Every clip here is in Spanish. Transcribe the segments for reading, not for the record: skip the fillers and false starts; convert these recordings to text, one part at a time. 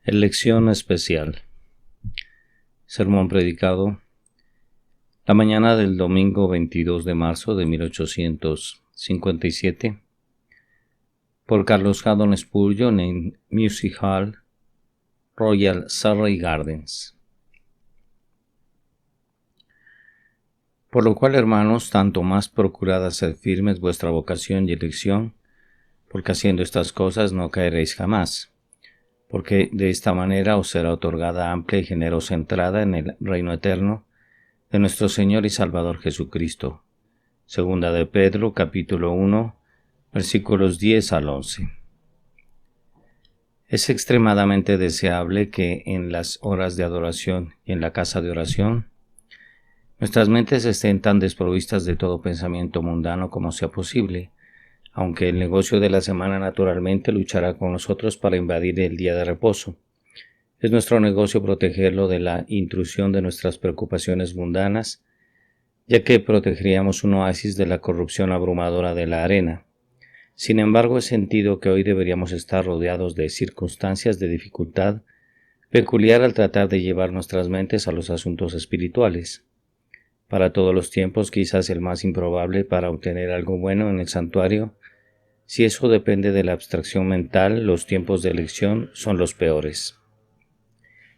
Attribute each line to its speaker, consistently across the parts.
Speaker 1: Elección especial. Sermón predicado la mañana del domingo 22 de marzo de 1857 por Carlos Haddon Spurgeon en Music Hall, Royal Surrey Gardens. Por lo cual, hermanos, tanto más procurad hacer firmes vuestra vocación y elección, porque haciendo estas cosas no caeréis jamás, porque de esta manera os será otorgada amplia y generosa entrada en el reino eterno de nuestro Señor y Salvador Jesucristo. Segunda de Pedro, capítulo 1, versículos 10 al 11. Es extremadamente deseable que en las horas de adoración y en la casa de oración, nuestras mentes estén tan desprovistas de todo pensamiento mundano como sea posible, aunque el negocio de la semana naturalmente luchará con nosotros para invadir el día de reposo. Es nuestro negocio protegerlo de la intrusión de nuestras preocupaciones mundanas, ya que protegeríamos un oasis de la corrupción abrumadora de la arena. Sin embargo, he sentido que hoy deberíamos estar rodeados de circunstancias de dificultad peculiar al tratar de llevar nuestras mentes a los asuntos espirituales. Para todos los tiempos, quizás el más improbable para obtener algo bueno en el santuario. Si eso depende de la abstracción mental, los tiempos de elección son los peores.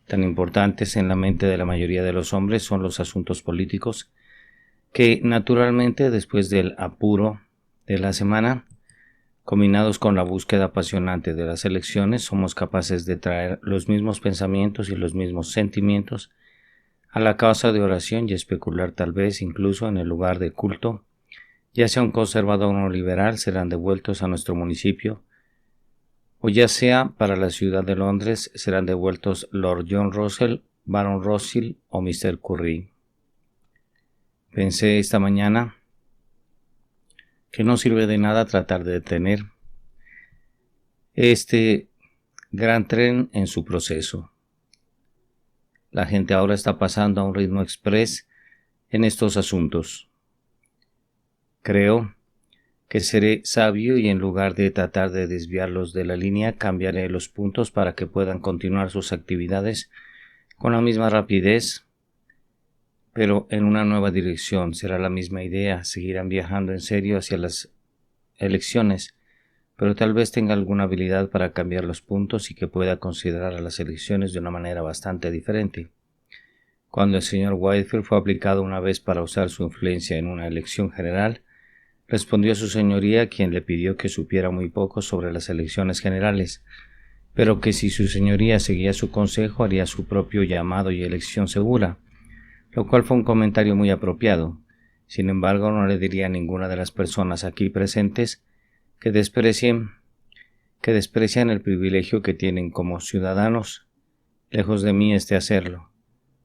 Speaker 1: Tan importantes en la mente de la mayoría de los hombres son los asuntos políticos, que naturalmente después del apuro de la semana, combinados con la búsqueda apasionante de las elecciones, somos capaces de traer los mismos pensamientos y los mismos sentimientos a la casa de oración y especular tal vez incluso en el lugar de culto. Ya sea un conservador o un liberal, serán devueltos a nuestro municipio, o ya sea para la ciudad de Londres, serán devueltos Lord John Russell, Baron Rothschild o Mr. Curry. Pensé esta mañana que no sirve de nada tratar de detener este gran tren en su proceso. La gente ahora está pasando a un ritmo express en estos asuntos. Creo que seré sabio y en lugar de tratar de desviarlos de la línea, cambiaré los puntos para que puedan continuar sus actividades con la misma rapidez, pero en una nueva dirección. Será la misma idea, seguirán viajando en serio hacia las elecciones, pero tal vez tenga alguna habilidad para cambiar los puntos y que pueda considerar a las elecciones de una manera bastante diferente. Cuando el señor Whitefield fue aplicado una vez para usar su influencia en una elección general, respondió su señoría, quien le pidió que supiera muy poco sobre las elecciones generales, pero que si su señoría seguía su consejo haría su propio llamado y elección segura, lo cual fue un comentario muy apropiado. Sin embargo, no le diría a ninguna de las personas aquí presentes que desprecian el privilegio que tienen como ciudadanos. Lejos de mí hacerlo.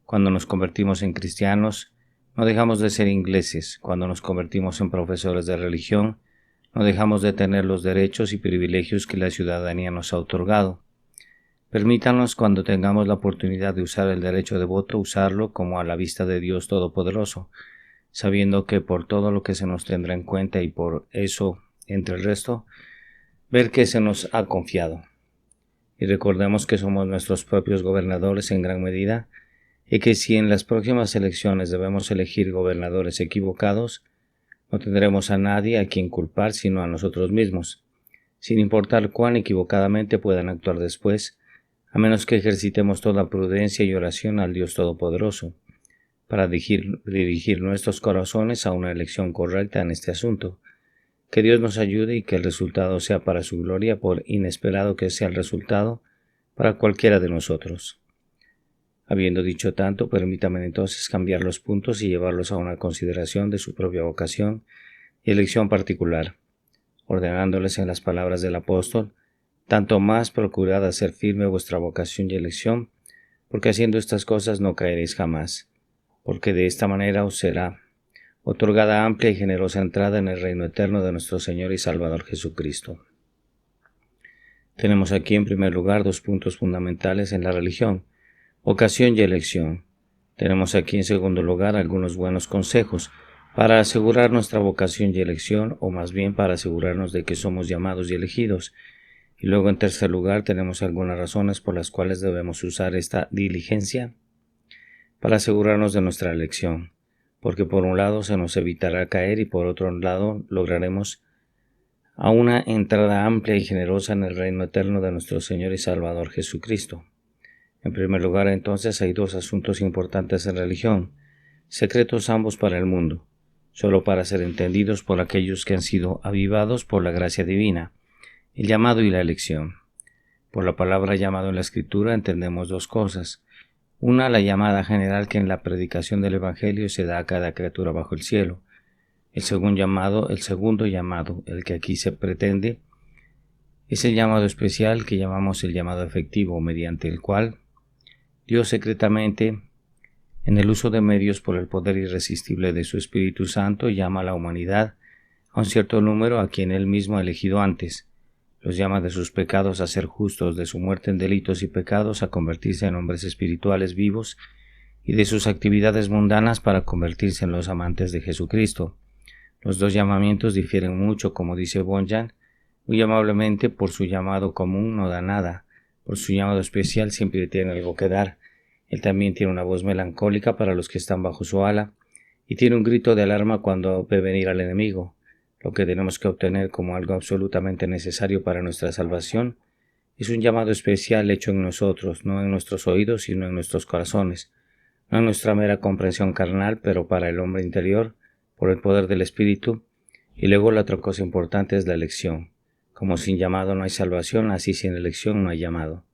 Speaker 1: Cuando nos convertimos en cristianos, no dejamos de ser ingleses. Cuando nos convertimos en profesores de religión, no dejamos de tener los derechos y privilegios que la ciudadanía nos ha otorgado. Permítanos, cuando tengamos la oportunidad de usar el derecho de voto, usarlo como a la vista de Dios Todopoderoso, sabiendo que por todo lo que se nos tendrá en cuenta y por eso, entre el resto, ver que se nos ha confiado. Y recordemos que somos nuestros propios gobernadores en gran medida, y que si en las próximas elecciones debemos elegir gobernadores equivocados, no tendremos a nadie a quien culpar sino a nosotros mismos, sin importar cuán equivocadamente puedan actuar después, a menos que ejercitemos toda prudencia y oración al Dios Todopoderoso, para dirigir nuestros corazones a una elección correcta en este asunto. Que Dios nos ayude y que el resultado sea para su gloria, por inesperado que sea el resultado para cualquiera de nosotros. Habiendo dicho tanto, permítame entonces cambiar los puntos y llevarlos a una consideración de su propia vocación y elección particular, ordenándoles en las palabras del apóstol: tanto más procurad hacer firme vuestra vocación y elección, porque haciendo estas cosas no caeréis jamás, porque de esta manera os será otorgada amplia y generosa entrada en el reino eterno de nuestro Señor y Salvador Jesucristo. Tenemos aquí en primer lugar dos puntos fundamentales en la religión: vocación y elección. Tenemos aquí en segundo lugar algunos buenos consejos para asegurar nuestra vocación y elección, o más bien para asegurarnos de que somos llamados y elegidos, Y luego, en tercer lugar, tenemos algunas razones por las cuales debemos usar esta diligencia para asegurarnos de nuestra elección, porque por un lado se nos evitará caer y por otro lado lograremos a una entrada amplia y generosa en el reino eterno de nuestro Señor y Salvador Jesucristo. En primer lugar, entonces, hay dos asuntos importantes en religión, secretos ambos para el mundo, solo para ser entendidos por aquellos que han sido avivados por la gracia divina, el llamado y la elección. Por la palabra llamado en la Escritura entendemos dos cosas. Una, la llamada general que en la predicación del Evangelio se da a cada criatura bajo el cielo. El segundo llamado, el que aquí se pretende, es el llamado especial que llamamos el llamado efectivo, mediante el cual Dios secretamente, en el uso de medios por el poder irresistible de su Espíritu Santo, llama a la humanidad a un cierto número a quien Él mismo ha elegido antes. Los llama de sus pecados a ser justos, de su muerte en delitos y pecados a convertirse en hombres espirituales vivos y de sus actividades mundanas para convertirse en los amantes de Jesucristo. Los dos llamamientos difieren mucho, como dice Bonjan, muy amablemente. Por su llamado común no da nada, por su llamado especial siempre tiene algo que dar. Él también tiene una voz melancólica para los que están bajo su ala, y tiene un grito de alarma cuando ve venir al enemigo. Lo que tenemos que obtener como algo absolutamente necesario para nuestra salvación es un llamado especial hecho en nosotros, no en nuestros oídos, sino en nuestros corazones, no en nuestra mera comprensión carnal, pero para el hombre interior, por el poder del Espíritu. Y luego la otra cosa importante es la elección. Como sin llamado no hay salvación, así sin elección no hay llamado.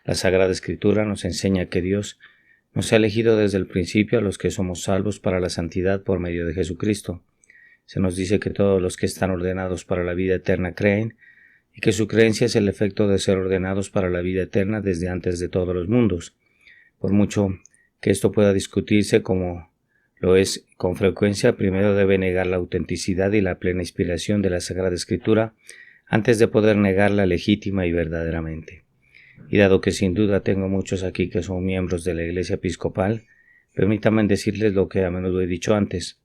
Speaker 1: La Sagrada Escritura nos enseña que Dios nos ha elegido desde el principio a los que somos salvos para la santidad por medio de Jesucristo. Se nos dice que todos los que están ordenados para la vida eterna creen, y que su creencia es el efecto de ser ordenados para la vida eterna desde antes de todos los mundos. Por mucho que esto pueda discutirse como lo es con frecuencia, primero debe negar la autenticidad y la plena inspiración de la Sagrada Escritura antes de poder negarla legítima y verdaderamente. Y dado que sin duda tengo muchos aquí que son miembros de la Iglesia Episcopal, permítanme decirles lo que a menudo he dicho antes.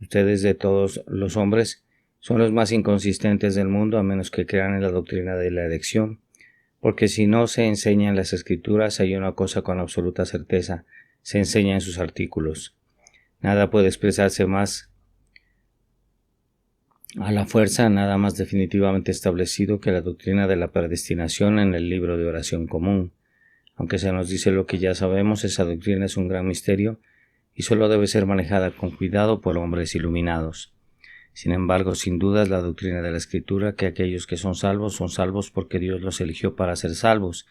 Speaker 1: Ustedes, de todos los hombres, son los más inconsistentes del mundo, a menos que crean en la doctrina de la elección, porque si no se enseña en las Escrituras, hay una cosa con absoluta certeza: se enseña en sus artículos. Nada puede expresarse más a la fuerza, nada más definitivamente establecido que la doctrina de la predestinación en el libro de oración común. Aunque se nos dice lo que ya sabemos, esa doctrina es un gran misterio y solo debe ser manejada con cuidado por hombres iluminados. Sin embargo, sin duda es la doctrina de la Escritura que aquellos que son salvos porque Dios los eligió para ser salvos,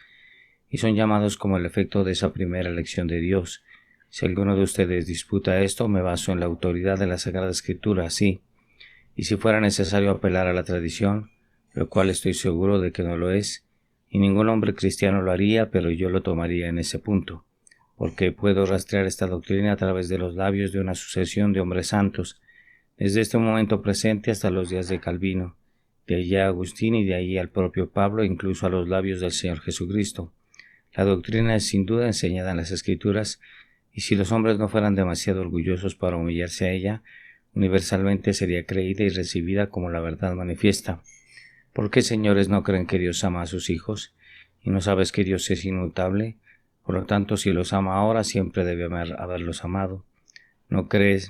Speaker 1: y son llamados como el efecto de esa primera elección de Dios. Si alguno de ustedes disputa esto, me baso en la autoridad de la Sagrada Escritura, sí, y si fuera necesario apelar a la tradición, lo cual estoy seguro de que no lo es, y ningún hombre cristiano lo haría, pero yo lo tomaría en ese punto, porque puedo rastrear esta doctrina a través de los labios de una sucesión de hombres santos, desde este momento presente hasta los días de Calvino, de allí a Agustín y de allí al propio Pablo, incluso a los labios del Señor Jesucristo. La doctrina es sin duda enseñada en las Escrituras, y si los hombres no fueran demasiado orgullosos para humillarse a ella, universalmente sería creída y recibida como la verdad manifiesta. ¿Por qué, señores, no creen que Dios ama a sus hijos? ¿Y no sabes que Dios es inmutable? Por lo tanto, si los ama ahora, siempre debe haberlos amado. ¿No crees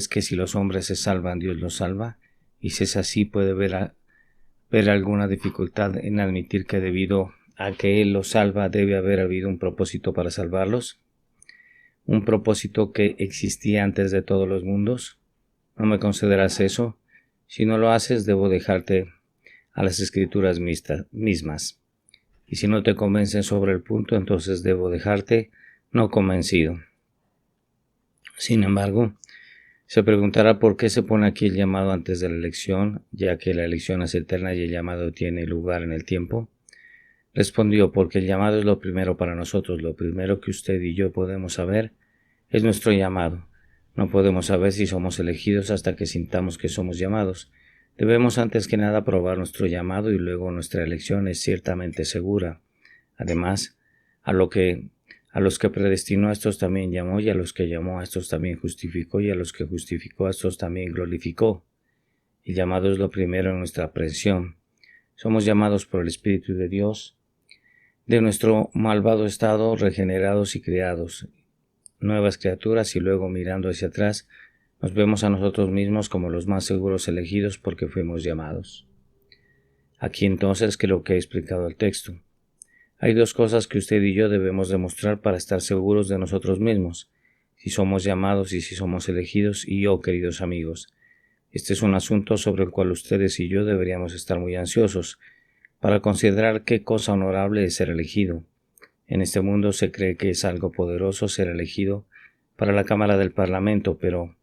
Speaker 1: que si los hombres se salvan, Dios los salva? Y si es así, ¿puede ver alguna dificultad en admitir que debido a que Él los salva, debe haber habido un propósito para salvarlos? ¿Un propósito que existía antes de todos los mundos? ¿No me concederás eso? Si no lo haces, debo dejarte a las Escrituras mismas. Y si no te convencen sobre el punto, entonces debo dejarte no convencido. Sin embargo, se preguntará por qué se pone aquí el llamado antes de la elección, ya que la elección es eterna y el llamado tiene lugar en el tiempo. Respondió: porque el llamado es lo primero para nosotros. Lo primero que usted y yo podemos saber es nuestro llamado. No podemos saber si somos elegidos hasta que sintamos que somos llamados. Debemos antes que nada probar nuestro llamado y luego nuestra elección es ciertamente segura. Además, a los que predestinó a estos también llamó, y a los que llamó a estos también justificó, y a los que justificó a estos también glorificó. El llamado es lo primero en nuestra aprehensión. Somos llamados por el Espíritu de Dios, de nuestro malvado estado, regenerados y creados, nuevas criaturas, y luego mirando hacia atrás, nos vemos a nosotros mismos como los más seguros elegidos porque fuimos llamados. Aquí entonces que lo que he explicado el texto. Hay dos cosas que usted y yo debemos demostrar para estar seguros de nosotros mismos, si somos llamados y si somos elegidos, y queridos amigos. Este es un asunto sobre el cual ustedes y yo deberíamos estar muy ansiosos, para considerar qué cosa honorable es ser elegido. En este mundo se cree que es algo poderoso ser elegido para la Cámara del Parlamento, pero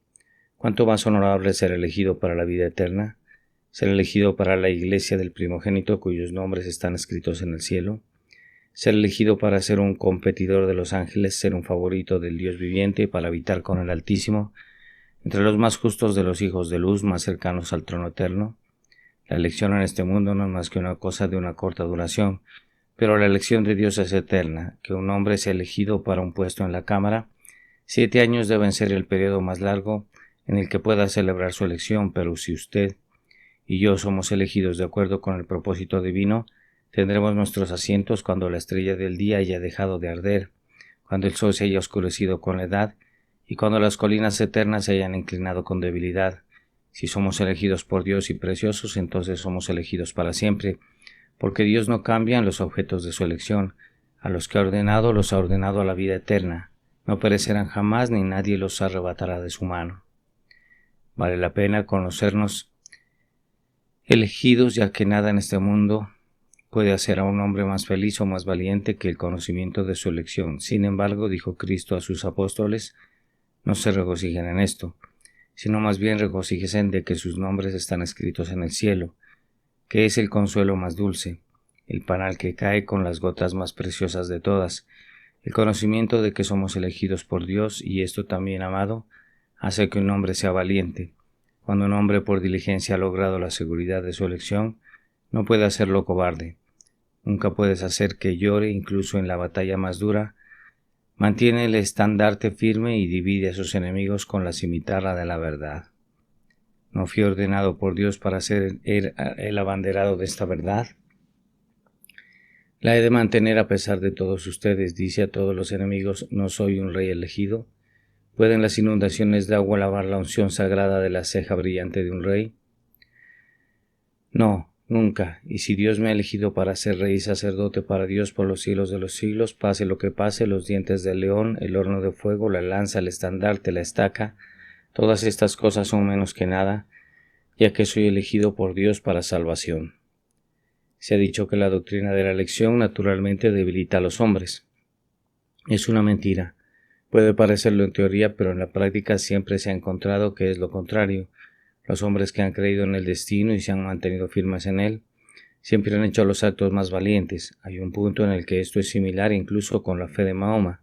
Speaker 1: ¿cuánto más honorable es ser elegido para la vida eterna? Ser elegido para la Iglesia del primogénito cuyos nombres están escritos en el cielo. Ser elegido para ser un competidor de los ángeles, ser un favorito del Dios viviente, para habitar con el Altísimo, entre los más justos de los hijos de luz, más cercanos al trono eterno. La elección en este mundo no es más que una cosa de una corta duración, pero la elección de Dios es eterna. Que un hombre sea elegido para un puesto en la Cámara, 7 años deben ser el periodo más largo en el que pueda celebrar su elección, pero si usted y yo somos elegidos de acuerdo con el propósito divino, tendremos nuestros asientos cuando la estrella del día haya dejado de arder, cuando el sol se haya oscurecido con la edad, y cuando las colinas eternas se hayan inclinado con debilidad. Si somos elegidos por Dios y preciosos, entonces somos elegidos para siempre, porque Dios no cambia en los objetos de su elección. A los que ha ordenado, los ha ordenado a la vida eterna. No perecerán jamás, ni nadie los arrebatará de su mano. Vale la pena conocernos elegidos, ya que nada en este mundo puede hacer a un hombre más feliz o más valiente que el conocimiento de su elección. Sin embargo, dijo Cristo a sus apóstoles, no se regocijen en esto, sino más bien regocíjense de que sus nombres están escritos en el cielo, que es el consuelo más dulce, el panal que cae con las gotas más preciosas de todas, el conocimiento de que somos elegidos por Dios, y esto también, amado, hace que un hombre sea valiente. Cuando un hombre por diligencia ha logrado la seguridad de su elección, no puede hacerlo cobarde. Nunca puedes hacer que llore, incluso en la batalla más dura. Mantiene el estandarte firme y divide a sus enemigos con la cimitarra de la verdad. ¿No fui ordenado por Dios para ser el abanderado de esta verdad? La he de mantener a pesar de todos ustedes, dice a todos los enemigos, ¿no soy un rey elegido? ¿Pueden las inundaciones de agua lavar la unción sagrada de la ceja brillante de un rey? No, nunca. Y si Dios me ha elegido para ser rey y sacerdote para Dios por los siglos de los siglos, pase lo que pase, los dientes del león, el horno de fuego, la lanza, el estandarte, la estaca, todas estas cosas son menos que nada, ya que soy elegido por Dios para salvación. Se ha dicho que la doctrina de la elección naturalmente debilita a los hombres. Es una mentira. Puede parecerlo en teoría, pero en la práctica siempre se ha encontrado que es lo contrario. Los hombres que han creído en el destino y se han mantenido firmes en él, siempre han hecho los actos más valientes. Hay un punto en el que esto es similar incluso con la fe de Mahoma.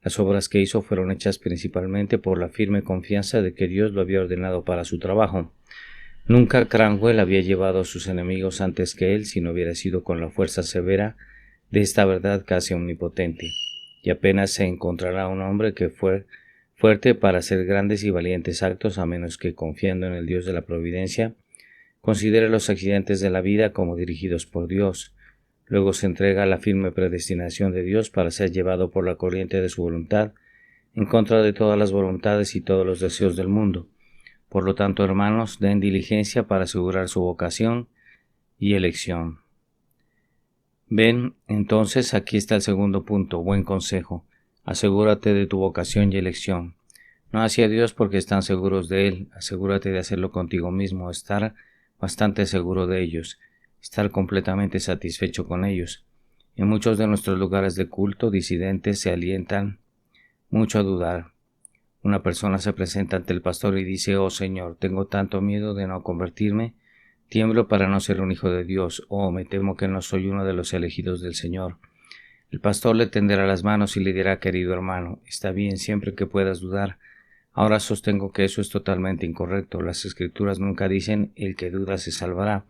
Speaker 1: Las obras que hizo fueron hechas principalmente por la firme confianza de que Dios lo había ordenado para su trabajo. Nunca Cranwell había llevado a sus enemigos antes que él si no hubiera sido con la fuerza severa de esta verdad casi omnipotente. Y apenas se encontrará un hombre que fue fuerte para hacer grandes y valientes actos a menos que, confiando en el Dios de la providencia, considere los accidentes de la vida como dirigidos por Dios. Luego se entrega a la firme predestinación de Dios para ser llevado por la corriente de su voluntad, en contra de todas las voluntades y todos los deseos del mundo. Por lo tanto, hermanos, den diligencia para asegurar su vocación y elección. Ven, entonces, aquí está el segundo punto, buen consejo. Asegúrate de tu vocación y elección. No hacia Dios porque están seguros de Él, asegúrate de hacerlo contigo mismo, estar bastante seguro de ellos, estar completamente satisfecho con ellos. En muchos de nuestros lugares de culto, disidentes se alientan mucho a dudar. Una persona se presenta ante el pastor y dice, oh Señor, tengo tanto miedo de no convertirme, tiemblo para no ser un hijo de Dios, me temo que no soy uno de los elegidos del Señor. El pastor le tenderá las manos y le dirá, querido hermano, está bien siempre que puedas dudar. Ahora sostengo que eso es totalmente incorrecto. Las Escrituras nunca dicen el que duda se salvará,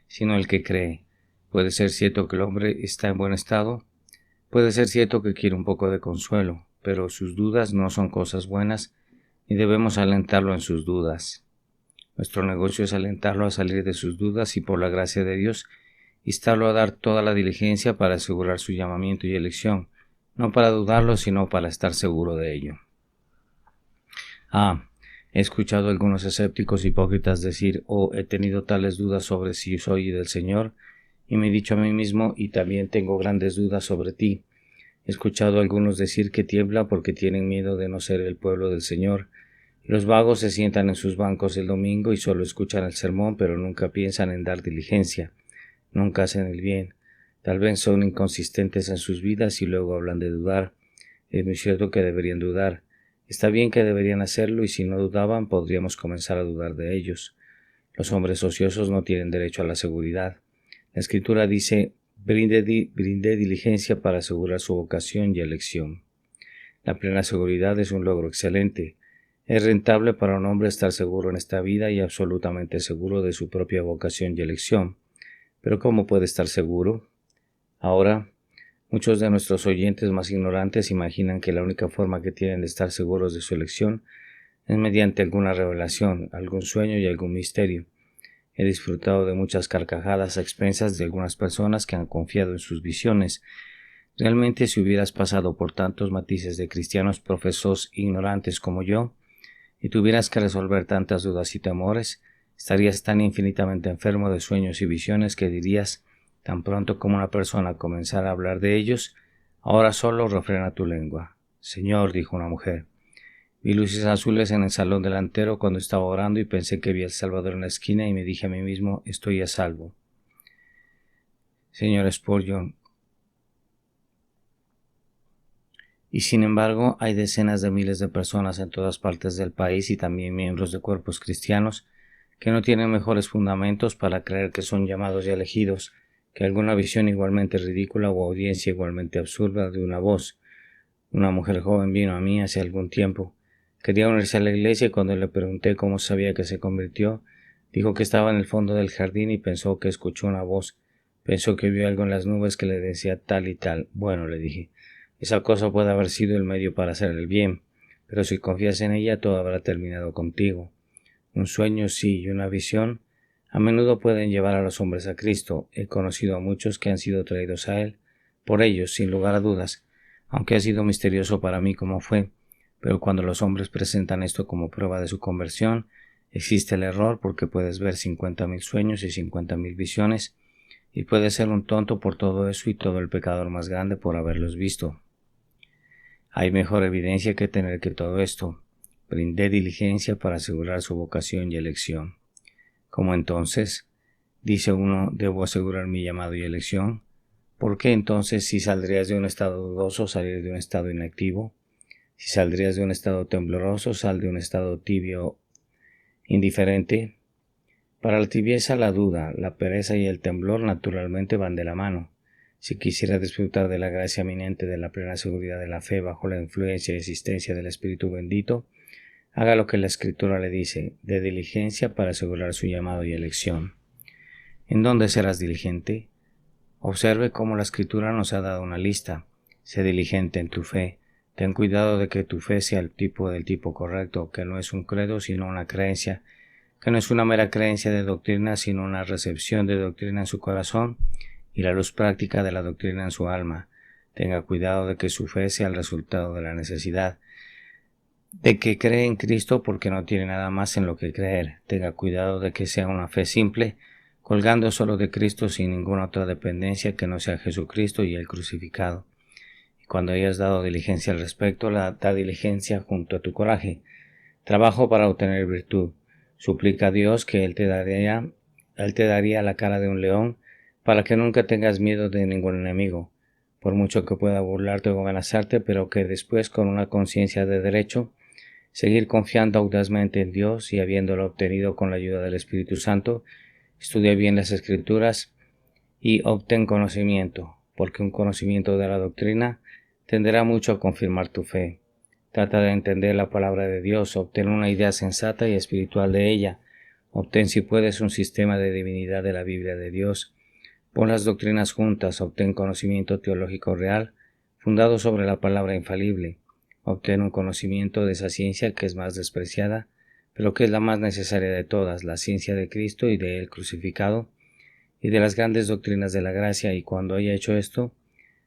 Speaker 1: sino el que cree. Puede ser cierto que el hombre está en buen estado, puede ser cierto que quiere un poco de consuelo, pero sus dudas no son cosas buenas y debemos alentarlo en sus dudas. Nuestro negocio es alentarlo a salir de sus dudas y por la gracia de Dios instarlo a dar toda la diligencia para asegurar su llamamiento y elección, no para dudarlo, sino para estar seguro de ello. He escuchado a algunos escépticos hipócritas decir, he tenido tales dudas sobre si soy del Señor, y me he dicho a mí mismo, y también tengo grandes dudas sobre ti. He escuchado a algunos decir que tiembla porque tienen miedo de no ser el pueblo del Señor. Los vagos se sientan en sus bancos el domingo y solo escuchan el sermón, pero nunca piensan en dar diligencia. Nunca hacen el bien. Tal vez son inconsistentes en sus vidas y luego hablan de dudar. Es muy cierto que deberían dudar. Está bien que deberían hacerlo y si no dudaban podríamos comenzar a dudar de ellos. Los hombres ociosos no tienen derecho a la seguridad. La Escritura dice, brinde diligencia para asegurar su vocación y elección. La plena seguridad es un logro excelente. Es rentable para un hombre estar seguro en esta vida y absolutamente seguro de su propia vocación y elección. Pero ¿cómo puede estar seguro? Ahora, muchos de nuestros oyentes más ignorantes imaginan que la única forma que tienen de estar seguros de su elección es mediante alguna revelación, algún sueño y algún misterio. He disfrutado de muchas carcajadas a expensas de algunas personas que han confiado en sus visiones. Realmente, si hubieras pasado por tantos matices de cristianos profesos ignorantes como yo, y tuvieras que resolver tantas dudas y temores, estarías tan infinitamente enfermo de sueños y visiones que dirías, tan pronto como una persona comenzara a hablar de ellos, ahora solo refrena tu lengua. Señor, dijo una mujer, vi luces azules en el salón delantero cuando estaba orando y pensé que vi al Salvador en la esquina y me dije a mí mismo, estoy a salvo. Señor Spurgeon, y sin embargo hay decenas de miles de personas en todas partes del país y también miembros de cuerpos cristianos que no tienen mejores fundamentos para creer que son llamados y elegidos que alguna visión igualmente ridícula o audiencia igualmente absurda de una voz. Una mujer joven vino a mí hace algún tiempo. Quería unirse a la iglesia y cuando le pregunté cómo sabía que se convirtió, dijo que estaba en el fondo del jardín y pensó que escuchó una voz. Pensó que vio algo en las nubes que le decía tal y tal. Bueno, le dije, esa cosa puede haber sido el medio para hacer el bien, pero si confías en ella todo habrá terminado contigo. Un sueño sí y una visión a menudo pueden llevar a los hombres a Cristo. He conocido a muchos que han sido traídos a Él por ellos, sin lugar a dudas, aunque ha sido misterioso para mí cómo fue, pero cuando los hombres presentan esto como prueba de su conversión, existe el error porque puedes ver 50,000 sueños y 50,000 visiones, y puedes ser un tonto por todo eso y todo el pecador más grande por haberlos visto. Hay mejor evidencia que tener que todo esto. Brindé diligencia para asegurar su vocación y elección. ¿Cómo entonces? Dice uno, ¿debo asegurar mi llamado y elección? ¿Por qué entonces si saldrías de un estado dudoso, salir de un estado inactivo? Si saldrías de un estado tembloroso, sal de un estado tibio, indiferente. Para la tibieza, la duda, la pereza y el temblor naturalmente van de la mano. Si quisiera disfrutar de la gracia eminente de la plena seguridad de la fe bajo la influencia y existencia del Espíritu bendito, haga lo que la Escritura le dice, de diligencia para asegurar su llamado y elección. ¿En dónde serás diligente? Observe cómo la Escritura nos ha dado una lista. Sé diligente en tu fe. Ten cuidado de que tu fe sea el del tipo correcto, que no es un credo sino una creencia, que no es una mera creencia de doctrina sino una recepción de doctrina en su corazón y la luz práctica de la doctrina en su alma. Tenga cuidado de que su fe sea el resultado de la necesidad, de que cree en Cristo porque no tiene nada más en lo que creer. Tenga cuidado de que sea una fe simple, colgando solo de Cristo sin ninguna otra dependencia que no sea Jesucristo y el crucificado. Y cuando hayas dado diligencia al respecto, da diligencia junto a tu coraje. Trabajo para obtener virtud. Suplica a Dios que Él te daría la cara de un león para que nunca tengas miedo de ningún enemigo, por mucho que pueda burlarte o amenazarte, pero que después con una conciencia de derecho, seguir confiando audazmente en Dios y habiéndolo obtenido con la ayuda del Espíritu Santo, estudia bien las Escrituras y obtén conocimiento, porque un conocimiento de la doctrina tenderá mucho a confirmar tu fe. Trata de entender la palabra de Dios, obtén una idea sensata y espiritual de ella, obtén si puedes un sistema de divinidad de la Biblia de Dios, pon las doctrinas juntas, obtén conocimiento teológico real, fundado sobre la palabra infalible, obtén un conocimiento de esa ciencia que es más despreciada, pero que es la más necesaria de todas, la ciencia de Cristo y de Él crucificado, y de las grandes doctrinas de la gracia, y cuando haya hecho esto,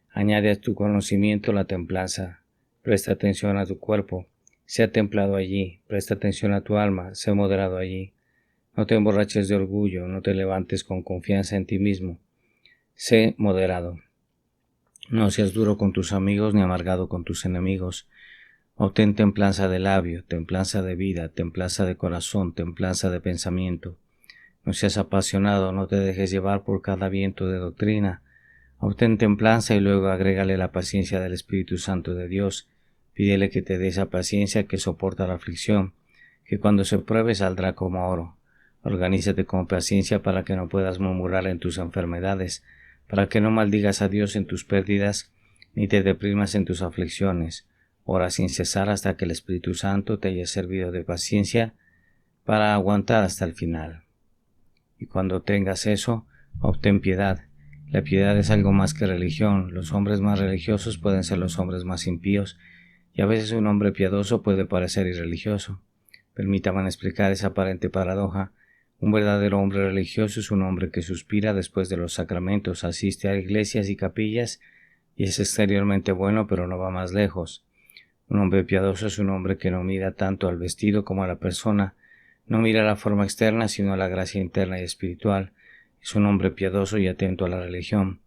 Speaker 1: añade a tu conocimiento la templanza. Presta atención a tu cuerpo, sea templado allí, presta atención a tu alma, sé moderado allí. No te emborraches de orgullo, no te levantes con confianza en ti mismo. Sé moderado. No seas duro con tus amigos ni amargado con tus enemigos. Obtén templanza de labio, templanza de vida, templanza de corazón, templanza de pensamiento. No seas apasionado, no te dejes llevar por cada viento de doctrina. Obtén templanza y luego agrégale la paciencia del Espíritu Santo de Dios. Pídele que te dé esa paciencia que soporta la aflicción, que cuando se pruebe saldrá como oro. Organízate con paciencia para que no puedas murmurar en tus enfermedades, para que no maldigas a Dios en tus pérdidas, ni te deprimas en tus aflicciones. Ora sin cesar hasta que el Espíritu Santo te haya servido de paciencia para aguantar hasta el final. Y cuando tengas eso, obtén piedad. La piedad es algo más que religión. Los hombres más religiosos pueden ser los hombres más impíos, y a veces un hombre piadoso puede parecer irreligioso. Permítanme explicar esa aparente paradoja. Un verdadero hombre religioso es un hombre que suspira después de los sacramentos, asiste a iglesias y capillas, y es exteriormente bueno, pero no va más lejos. Un hombre piadoso es un hombre que no mira tanto al vestido como a la persona, no mira la forma externa sino a la gracia interna y espiritual. Es un hombre piadoso y atento a la religión.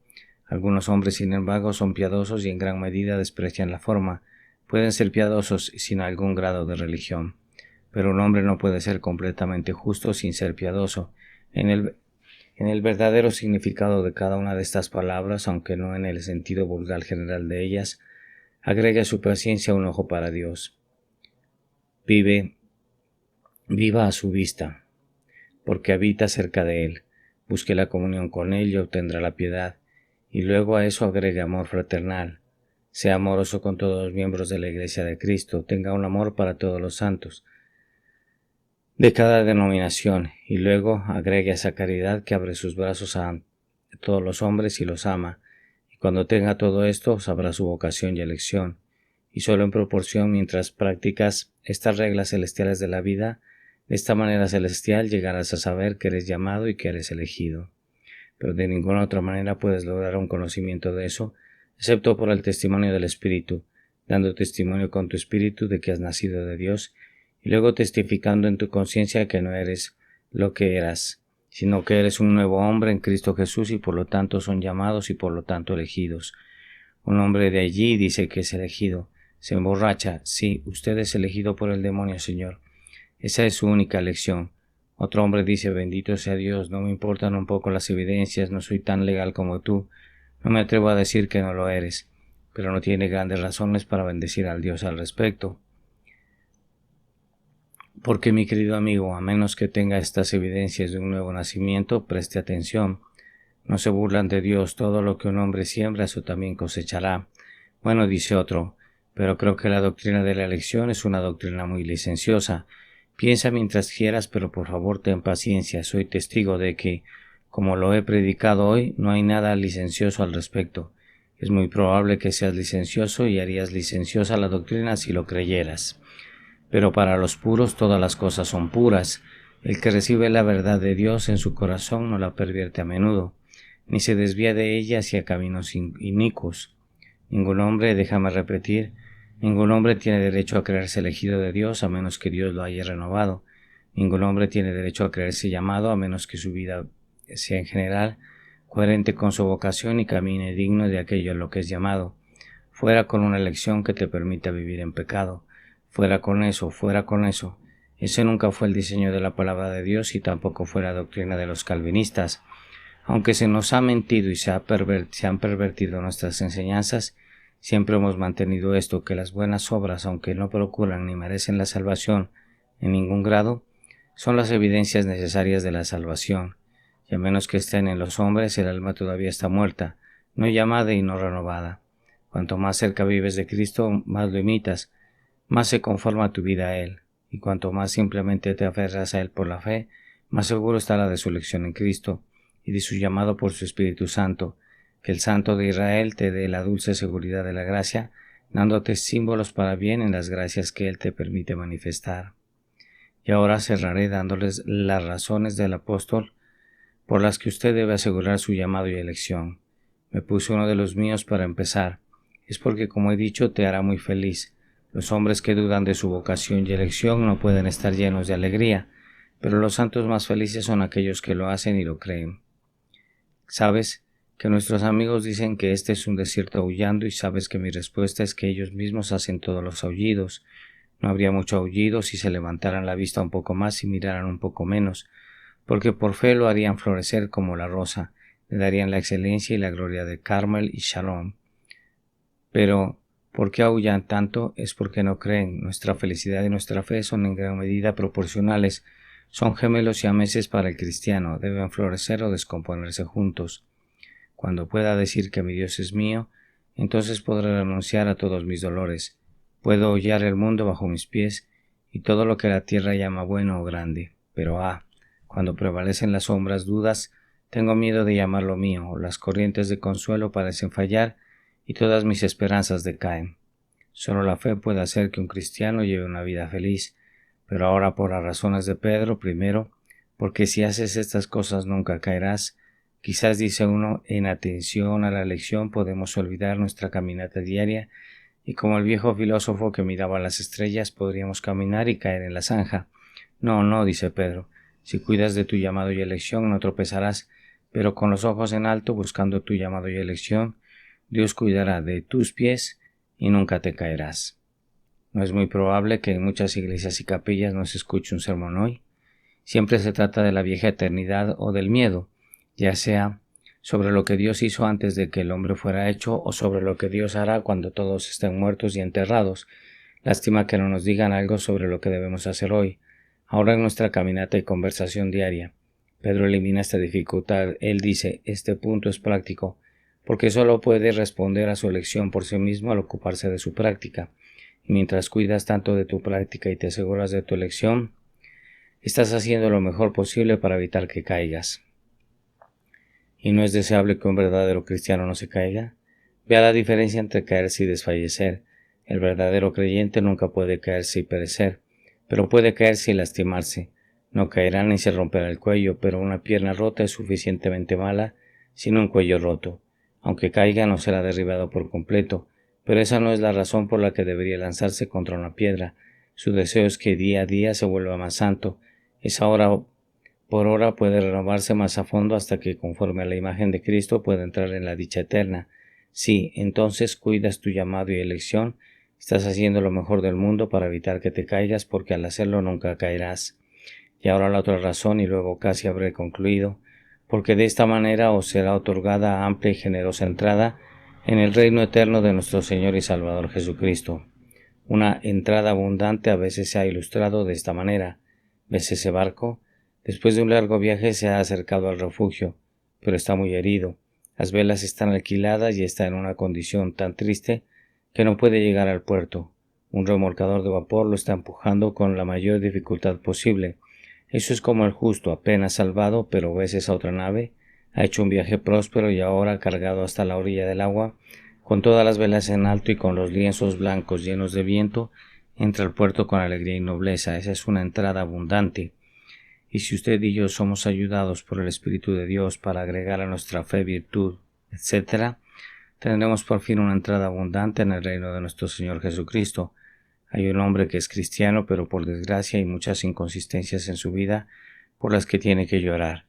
Speaker 1: Algunos hombres, sin embargo, son piadosos y en gran medida desprecian la forma. Pueden ser piadosos sin algún grado de religión. Pero un hombre no puede ser completamente justo sin ser piadoso. En el verdadero significado de cada una de estas palabras, aunque no en el sentido vulgar general de ellas, agrega a su paciencia un ojo para Dios. Viva a su vista, porque habita cerca de Él. Busque la comunión con Él y obtendrá la piedad, y luego a eso agregue amor fraternal. Sea amoroso con todos los miembros de la Iglesia de Cristo, tenga un amor para todos los santos de cada denominación, y luego agregue a esa caridad que abre sus brazos a todos los hombres y los ama. Y cuando tenga todo esto, sabrá su vocación y elección, y solo en proporción mientras practicas estas reglas celestiales de la vida, de esta manera celestial llegarás a saber que eres llamado y que eres elegido. Pero de ninguna otra manera puedes lograr un conocimiento de eso, excepto por el testimonio del Espíritu, dando testimonio con tu espíritu de que has nacido de Dios, y luego testificando en tu conciencia que no eres lo que eras, sino que eres un nuevo hombre en Cristo Jesús y por lo tanto son llamados y por lo tanto elegidos. Un hombre de allí dice que es elegido, se emborracha, sí, usted es elegido por el demonio, Señor. Esa es su única elección. Otro hombre dice, bendito sea Dios, no me importan un poco las evidencias, no soy tan legal como tú, no me atrevo a decir que no lo eres, pero no tiene grandes razones para bendecir al Dios al respecto. Porque, mi querido amigo, a menos que tenga estas evidencias de un nuevo nacimiento, preste atención. No se burlan de Dios, todo lo que un hombre siembra, eso también cosechará. Bueno, dice otro, pero creo que la doctrina de la elección es una doctrina muy licenciosa. Piensa mientras quieras, pero por favor ten paciencia. Soy testigo de que, como lo he predicado hoy, no hay nada licencioso al respecto. Es muy probable que seas licencioso y harías licenciosa la doctrina si lo creyeras. Pero para los puros todas las cosas son puras. El que recibe la verdad de Dios en su corazón no la pervierte a menudo, ni se desvía de ella hacia caminos inicuos. Ningún hombre, déjame repetir, ningún hombre tiene derecho a creerse elegido de Dios a menos que Dios lo haya renovado. Ningún hombre tiene derecho a creerse llamado a menos que su vida sea en general coherente con su vocación y camine digno de aquello en lo que es llamado. Fuera con una elección que te permita vivir en pecado. Fuera con eso, fuera con eso. Ese nunca fue el diseño de la palabra de Dios y tampoco fue la doctrina de los calvinistas. Aunque se nos ha mentido y se han pervertido nuestras enseñanzas, siempre hemos mantenido esto, que las buenas obras, aunque no procuran ni merecen la salvación en ningún grado, son las evidencias necesarias de la salvación, y a menos que estén en los hombres, el alma todavía está muerta, no llamada y no renovada. Cuanto más cerca vives de Cristo, más lo imitas, más se conforma tu vida a Él, y cuanto más simplemente te aferras a Él por la fe, más seguro estará de su elección en Cristo y de su llamado por su Espíritu Santo. Que el Santo de Israel te dé la dulce seguridad de la gracia, dándote símbolos para bien en las gracias que Él te permite manifestar. Y ahora cerraré dándoles las razones del apóstol por las que usted debe asegurar su llamado y elección. Me puse uno de los míos para empezar. Es porque, como he dicho, te hará muy feliz. Los hombres que dudan de su vocación y elección no pueden estar llenos de alegría, pero los santos más felices son aquellos que lo hacen y lo creen. Sabes que nuestros amigos dicen que este es un desierto aullando y sabes que mi respuesta es que ellos mismos hacen todos los aullidos. No habría mucho aullido si se levantaran la vista un poco más y miraran un poco menos, porque por fe lo harían florecer como la rosa, le darían la excelencia y la gloria de Carmel y Shalom. Pero, ¿por qué aullan tanto? Es porque no creen. Nuestra felicidad y nuestra fe son en gran medida proporcionales. Son gemelos siameses para el cristiano, deben florecer o descomponerse juntos. Cuando pueda decir que mi Dios es mío, entonces podré renunciar a todos mis dolores. Puedo hollar el mundo bajo mis pies y todo lo que la tierra llama bueno o grande. Pero cuando prevalecen las sombras dudas, tengo miedo de llamarlo mío, las corrientes de consuelo parecen fallar y todas mis esperanzas decaen. Solo la fe puede hacer que un cristiano lleve una vida feliz, pero ahora por las razones de Pedro, primero, porque si haces estas cosas nunca caerás. Quizás, dice uno, en atención a la lección podemos olvidar nuestra caminata diaria y como el viejo filósofo que miraba las estrellas podríamos caminar y caer en la zanja. No, dice Pedro, si cuidas de tu llamado y elección no tropezarás, pero con los ojos en alto buscando tu llamado y elección, Dios cuidará de tus pies y nunca te caerás. No es muy probable que en muchas iglesias y capillas no se escuche un sermón hoy. Siempre se trata de la vieja eternidad o del miedo, ya sea sobre lo que Dios hizo antes de que el hombre fuera hecho o sobre lo que Dios hará cuando todos estén muertos y enterrados. Lástima que no nos digan algo sobre lo que debemos hacer hoy, ahora en nuestra caminata y conversación diaria. Pedro elimina esta dificultad. Él dice, este punto es práctico, porque solo puede responder a su elección por sí mismo al ocuparse de su práctica. Y mientras cuidas tanto de tu práctica y te aseguras de tu elección, estás haciendo lo mejor posible para evitar que caigas. ¿Y no es deseable que un verdadero cristiano no se caiga? Vea la diferencia entre caerse y desfallecer. El verdadero creyente nunca puede caerse y perecer, pero puede caerse y lastimarse. No caerá ni se romperá el cuello, pero una pierna rota es suficientemente mala sin un cuello roto. Aunque caiga no será derribado por completo, pero esa no es la razón por la que debería lanzarse contra una piedra. Su deseo es que día a día se vuelva más santo. Es ahora por hora puede renovarse más a fondo hasta que, conforme a la imagen de Cristo, pueda entrar en la dicha eterna. Sí, entonces cuidas tu llamado y elección, estás haciendo lo mejor del mundo para evitar que te caigas, porque al hacerlo nunca caerás. Y ahora la otra razón, y luego casi habré concluido, porque de esta manera os será otorgada amplia y generosa entrada en el reino eterno de nuestro Señor y Salvador Jesucristo. Una entrada abundante a veces se ha ilustrado de esta manera. ¿Ves ese barco? Después de un largo viaje se ha acercado al refugio, pero está muy herido. Las velas están alquiladas y está en una condición tan triste que no puede llegar al puerto. Un remolcador de vapor lo está empujando con la mayor dificultad posible. Eso es como el justo, apenas salvado, pero ves esa otra nave, ha hecho un viaje próspero y ahora cargado hasta la orilla del agua, con todas las velas en alto y con los lienzos blancos llenos de viento, entra al puerto con alegría y nobleza. Esa es una entrada abundante. Y si usted y yo somos ayudados por el Espíritu de Dios para agregar a nuestra fe virtud, etc., tendremos por fin una entrada abundante en el reino de nuestro Señor Jesucristo. Hay un hombre que es cristiano, pero por desgracia hay muchas inconsistencias en su vida por las que tiene que llorar.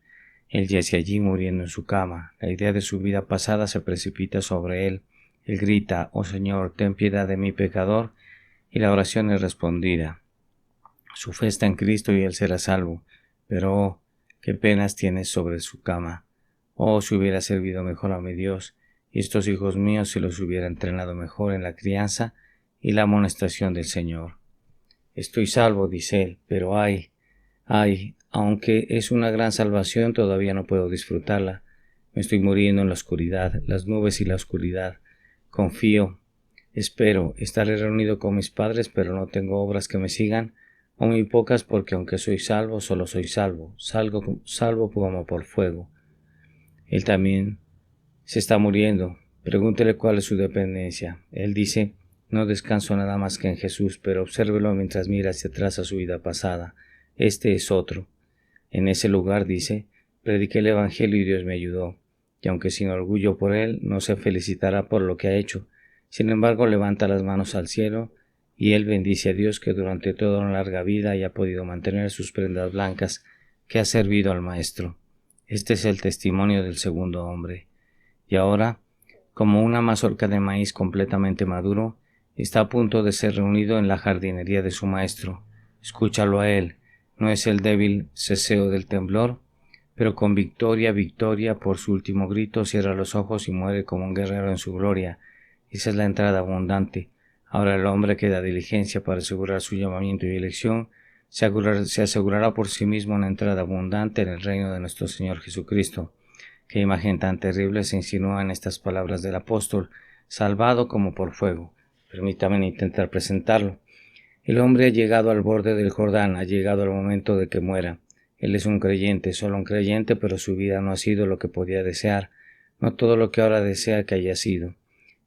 Speaker 1: Él yace allí muriendo en su cama. La idea de su vida pasada se precipita sobre él. Él grita, «Oh Señor, ten piedad de mi pecador», y la oración es respondida. Su fe está en Cristo y él será salvo. Pero, qué penas tiene sobre su cama. Oh, si hubiera servido mejor a mi Dios, y estos hijos míos si los hubiera entrenado mejor en la crianza y la amonestación del Señor. Estoy salvo, dice él, pero aunque es una gran salvación, todavía no puedo disfrutarla. Me estoy muriendo en la oscuridad, las nubes y la oscuridad. Confío, espero, estaré reunido con mis padres, pero no tengo obras que me sigan, o muy pocas, porque aunque soy salvo, solo soy salvo como por fuego. Él también se está muriendo. Pregúntele cuál es su dependencia. Él dice, no descanso nada más que en Jesús, pero obsérvelo mientras mira hacia atrás a su vida pasada. Este es otro. En ese lugar, dice, Prediqué el Evangelio y Dios me ayudó, y aunque sin orgullo por él, no se felicitará por lo que ha hecho. Sin embargo, levanta las manos al cielo, y él bendice a Dios que durante toda una larga vida haya podido mantener sus prendas blancas, que ha servido al Maestro. Este es el testimonio del segundo hombre. Y ahora, como una mazorca de maíz completamente maduro, está a punto de ser reunido en la jardinería de su Maestro. Escúchalo a él. No es el débil ceseo del temblor, pero con victoria, victoria, por su último grito, cierra los ojos y muere como un guerrero en su gloria. Esa es la entrada abundante. Ahora el hombre que da diligencia para asegurar su llamamiento y elección, se asegurará por sí mismo una entrada abundante en el reino de nuestro Señor Jesucristo. Qué imagen tan terrible se insinúa en estas palabras del apóstol, salvado como por fuego. Permítame intentar presentarlo. El hombre ha llegado al borde del Jordán, ha llegado al momento de que muera. Él es un creyente, solo un creyente, pero su vida no ha sido lo que podía desear, no todo lo que ahora desea que haya sido.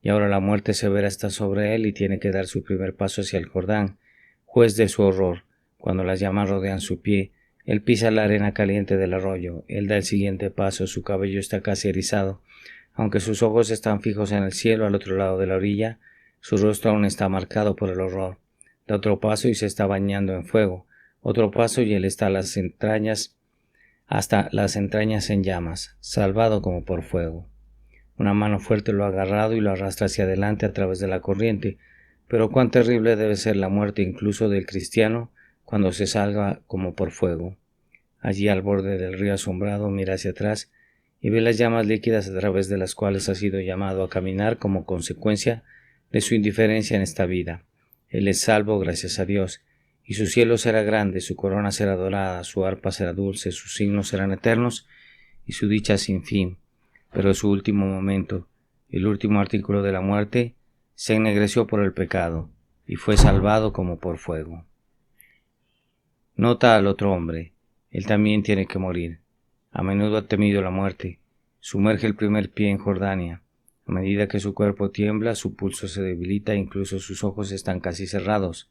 Speaker 1: Y ahora la muerte severa está sobre él y tiene que dar su primer paso hacia el Jordán, juez de su horror. Cuando las llamas rodean su pie, él pisa la arena caliente del arroyo, él da el siguiente paso, su cabello está casi erizado. Aunque sus ojos están fijos en el cielo al otro lado de la orilla, su rostro aún está marcado por el horror. Da otro paso y se está bañando en fuego. Otro paso y él está hasta las entrañas en llamas, salvado como por fuego. Una mano fuerte lo ha agarrado y lo arrastra hacia adelante a través de la corriente, pero cuán terrible debe ser la muerte incluso del cristiano cuando se salga como por fuego. Allí al borde del río asombrado mira hacia atrás y ve las llamas líquidas a través de las cuales ha sido llamado a caminar como consecuencia de su indiferencia en esta vida. Él es salvo gracias a Dios, y su cielo será grande, su corona será dorada, su arpa será dulce, sus signos serán eternos, y su dicha sin fin. Pero su último momento, el último artículo de la muerte, se ennegreció por el pecado, y fue salvado como por fuego. Nota al otro hombre, él también tiene que morir. A menudo ha temido la muerte, sumerge el primer pie en Jordania. A medida que su cuerpo tiembla, su pulso se debilita e incluso sus ojos están casi cerrados.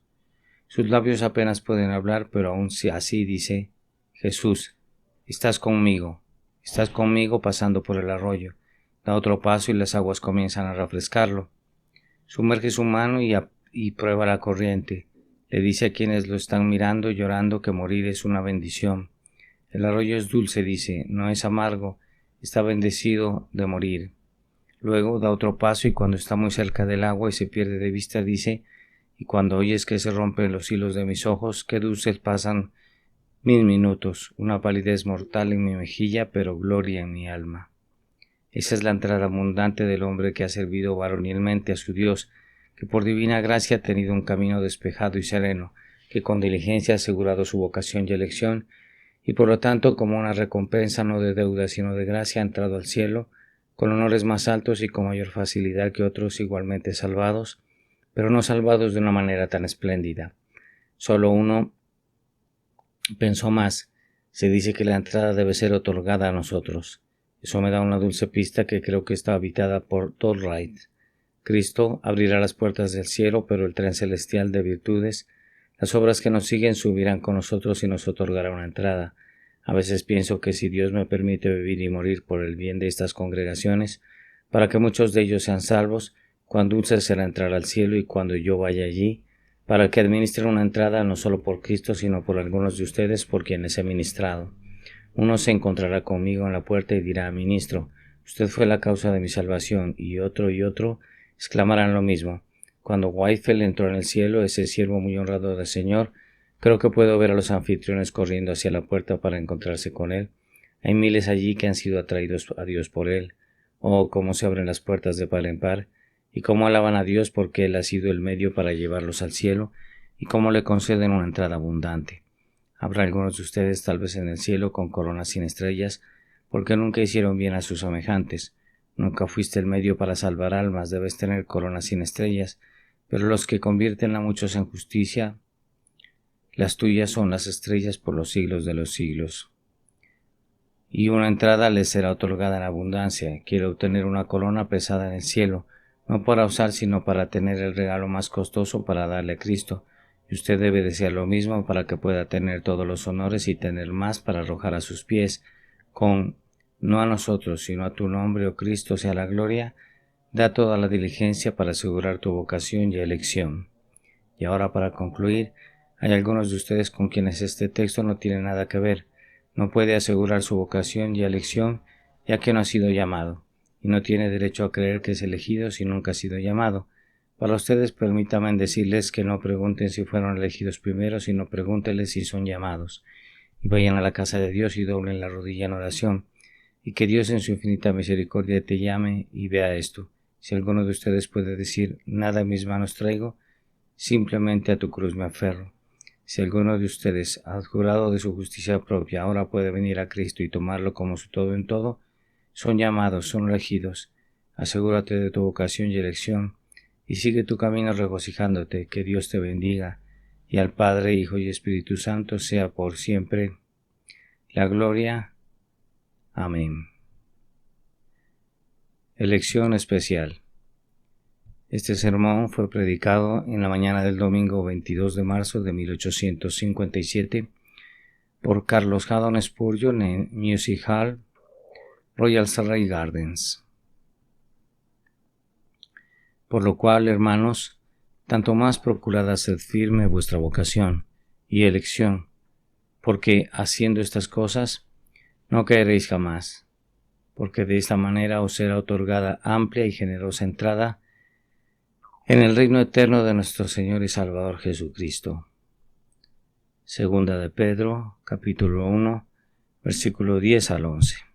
Speaker 1: Sus labios apenas pueden hablar, pero aún así dice: Jesús, estás conmigo pasando por el arroyo. Da otro paso y las aguas comienzan a refrescarlo. Sumerge su mano y prueba la corriente. Le dice a quienes lo están mirando llorando que morir es una bendición. El arroyo es dulce, dice, no es amargo, está bendecido de morir. Luego da otro paso y cuando está muy cerca del agua y se pierde de vista dice: y cuando oyes que se rompen los hilos de mis ojos, qué dulces pasan mis minutos, una palidez mortal en mi mejilla, pero gloria en mi alma. Esa es la entrada abundante del hombre que ha servido varonilmente a su Dios, que por divina gracia ha tenido un camino despejado y sereno, que con diligencia ha asegurado su vocación y elección, y por lo tanto, como una recompensa no de deuda sino de gracia, ha entrado al cielo, con honores más altos y con mayor facilidad que otros igualmente salvados, pero no salvados de una manera tan espléndida. Solo uno pensó más. Se dice que la entrada debe ser otorgada a nosotros. Eso me da una dulce pista que creo que está habitada por Torright. Cristo abrirá las puertas del cielo, pero el tren celestial de virtudes, las obras que nos siguen subirán con nosotros y nos otorgará una entrada. A veces pienso que si Dios me permite vivir y morir por el bien de estas congregaciones, para que muchos de ellos sean salvos, cuán dulce será entrar al cielo y cuando yo vaya allí, para que administren una entrada no solo por Cristo, sino por algunos de ustedes por quienes he ministrado. Uno se encontrará conmigo en la puerta y dirá: ministro, usted fue la causa de mi salvación, y otro exclamarán lo mismo. Cuando Whitefield entró en el cielo, ese siervo muy honrado del Señor, creo que puedo ver a los anfitriones corriendo hacia la puerta para encontrarse con él. Hay miles allí que han sido atraídos a Dios por él. Oh, cómo se abren las puertas de par en par, y cómo alaban a Dios porque Él ha sido el medio para llevarlos al cielo, y cómo le conceden una entrada abundante. Habrá algunos de ustedes tal vez en el cielo con coronas sin estrellas, porque nunca hicieron bien a sus semejantes. Nunca fuiste el medio para salvar almas, debes tener coronas sin estrellas, pero los que convierten a muchos en justicia, las tuyas son las estrellas por los siglos de los siglos. Y una entrada les será otorgada en abundancia. Quiero obtener una corona pesada en el cielo, no para usar sino para tener el regalo más costoso para darle a Cristo, y usted debe desear lo mismo para que pueda tener todos los honores y tener más para arrojar a sus pies, con no a nosotros, sino a tu nombre, oh Cristo, sea la gloria, da toda la diligencia para asegurar tu vocación y elección. Y ahora, para concluir, hay algunos de ustedes con quienes este texto no tiene nada que ver. No puede asegurar su vocación y elección, ya que no ha sido llamado, y no tiene derecho a creer que es elegido si nunca ha sido llamado. Para ustedes, permítanme decirles que no pregunten si fueron elegidos primero, sino pregúntenles si son llamados. Y vayan a la casa de Dios y doblen la rodilla en oración, y que Dios en su infinita misericordia te llame y vea esto. Si alguno de ustedes puede decir, nada en mis manos traigo, simplemente a tu cruz me aferro. Si alguno de ustedes, adjurado de su justicia propia, ahora puede venir a Cristo y tomarlo como su todo en todo, son llamados, son elegidos. Asegúrate de tu vocación y elección, y sigue tu camino regocijándote. Que Dios te bendiga, y al Padre, Hijo y Espíritu Santo sea por siempre la gloria. Amén. Elección especial. Este sermón fue predicado en la mañana del domingo 22 de marzo de 1857 por Carlos Haddon Spurgeon en Music Hall, Royal Surrey Gardens. Por lo cual, hermanos, tanto más procurad hacer firme vuestra vocación y elección, porque haciendo estas cosas no caeréis jamás, porque de esta manera os será otorgada amplia y generosa entrada en el reino eterno de nuestro Señor y Salvador Jesucristo. Segunda de Pedro, capítulo 1, versículo 10 al 11.